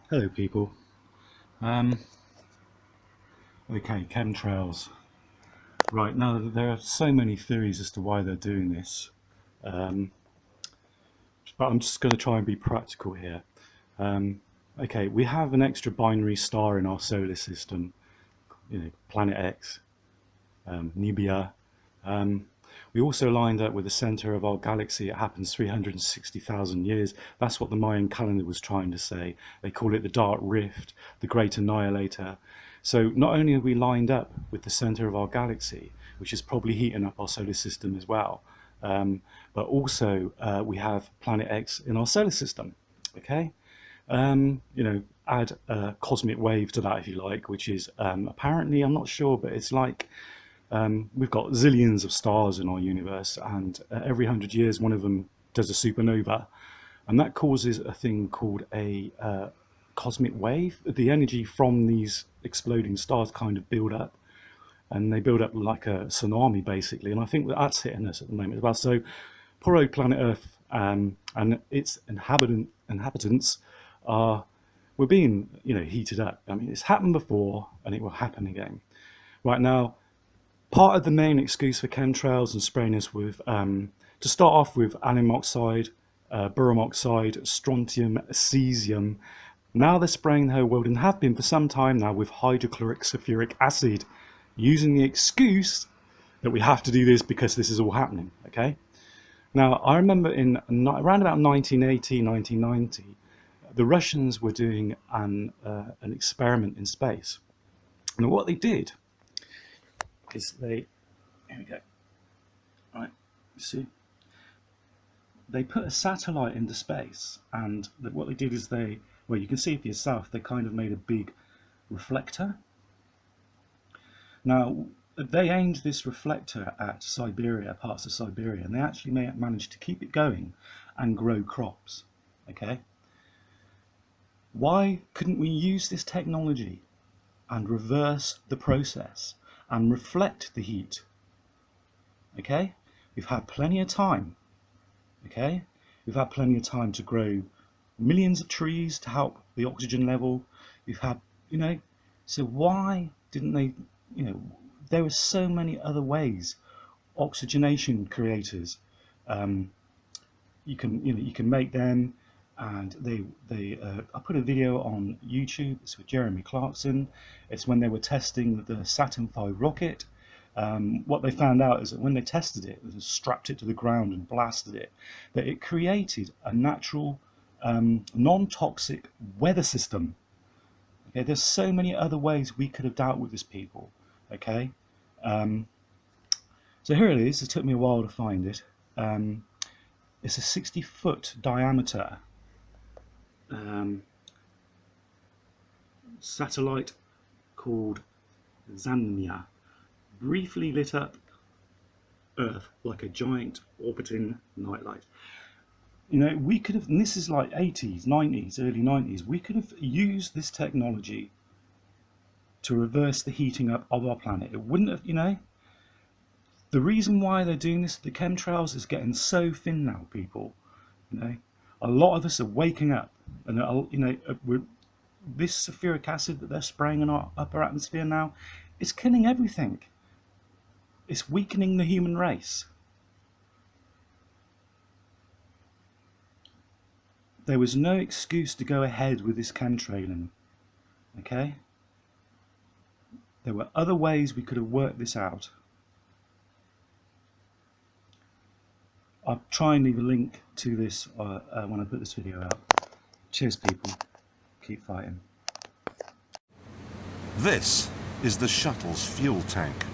Hello people. Um, okay, chemtrails. Right, now there are so many theories as to why they're doing this, um, but I'm just going to try and be practical here. Okay, we have an extra binary star in our solar system, Planet X, Nibia. We also lined up with the center of our galaxy. It happens 360,000 years. That's what the Mayan calendar was trying to say. They call it the Dark Rift, the Great Annihilator. So not only are we lined up with the center of our galaxy, which is probably heating up our solar system as well, but also we have Planet X in our solar system. Okay, add a cosmic wave to that if you like, which is apparently, I'm not sure, but it's like we've got zillions of stars in our universe, and every 100 years one of them does a supernova, and that causes a thing called a cosmic wave. The energy from these exploding stars kind of build up, and they build up like a tsunami basically, and I think that's hitting us at the moment as well. So poor old planet Earth and its inhabitants are we're being heated up. I mean, it's happened before and it will happen again. Right now, part of the main excuse for chemtrails and spraying us with, to start off with, aluminium oxide, barium oxide, strontium, cesium. Now they're spraying the whole world, and have been for some time now, with hydrochloric sulfuric acid, using the excuse that we have to do this because this is all happening. Okay. Now I remember in around about 1980, 1990, the Russians were doing an experiment in space, and what they did is here we go. Right, you see, they put a satellite into space, and what they did is well, you can see for yourself, they kind of made a big reflector. Now, they aimed this reflector at Siberia, parts of Siberia, and they actually managed to keep it going and grow crops. Okay, why couldn't we use this technology and reverse the process and reflect the heat? Okay, we've had plenty of time. Okay, we've had plenty of time to grow millions of trees to help the oxygen level. We've had, so why didn't they, there were so many other ways. Oxygenation creators, you can make them, and I put a video on YouTube. It's with Jeremy Clarkson. It's when they were testing the Saturn V rocket. What they found out is that when they tested it and strapped it to the ground and blasted it, that it created a natural non-toxic weather system. Okay, there's so many other ways we could have dealt with this, people. Okay, so here it is. It took me a while to find it. It's a 60-foot diameter satellite called Xania. Briefly lit up Earth like a giant orbiting nightlight. We could have, and this is like 80s, 90s, early 90s, we could have used this technology to reverse the heating up of our planet. It wouldn't have, the reason why they're doing this, the chemtrails, is getting so thin now, people. A lot of us are waking up, and this sulfuric acid that they're spraying in our upper atmosphere now, it's killing everything. It's weakening the human race. There was no excuse to go ahead with this chemtrailing. Okay? There were other ways we could have worked this out. I'll try and leave a link to this when I put this video out. Cheers, people. Keep fighting. This is the shuttle's fuel tank.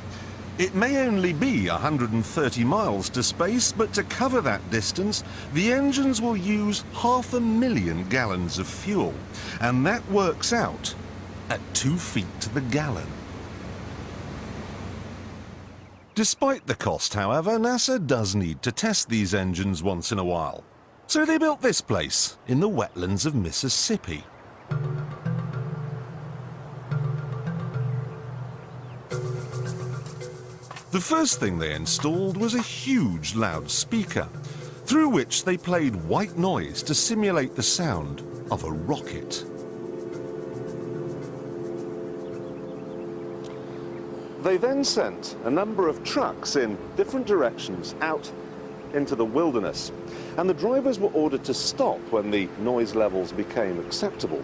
It may only be 130 miles to space, but to cover that distance, the engines will use 500,000 gallons of fuel, and that works out at 2 feet to the gallon. Despite the cost, however, NASA does need to test these engines once in a while. So they built this place in the wetlands of Mississippi. The first thing they installed was a huge loudspeaker, through which they played white noise to simulate the sound of a rocket. They then sent a number of trucks in different directions out into the wilderness, and the drivers were ordered to stop when the noise levels became acceptable.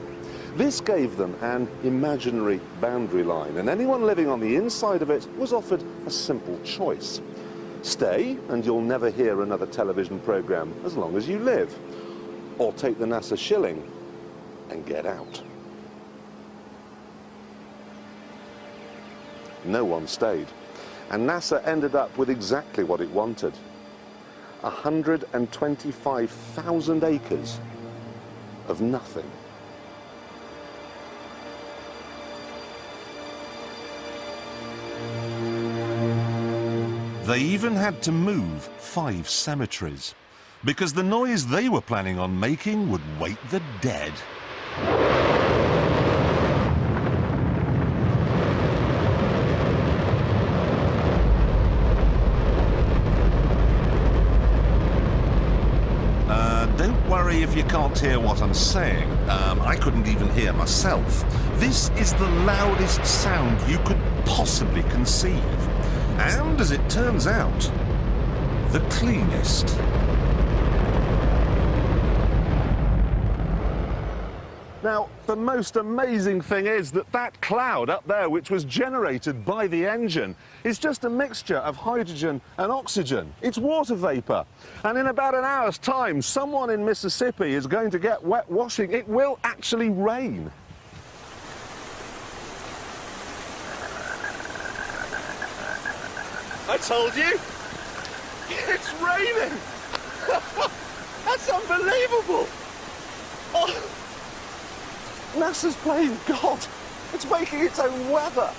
This gave them an imaginary boundary line, and anyone living on the inside of it was offered a simple choice. Stay, and you'll never hear another television program as long as you live. Or take the NASA shilling and get out. No one stayed, and NASA ended up with exactly what it wanted. 125,000 acres of nothing. They even had to move 5 cemeteries, because the noise they were planning on making would wake the dead. Don't worry if you can't hear what I'm saying. I couldn't even hear myself. This is the loudest sound you could possibly conceive. And, as it turns out, the cleanest. Now, the most amazing thing is that that cloud up there, which was generated by the engine, is just a mixture of hydrogen and oxygen. It's water vapor. And in about an hour's time, someone in Mississippi is going to get wet washing. It will actually rain. I told you! It's raining! That's unbelievable! Oh. NASA's playing God. It's making its own weather.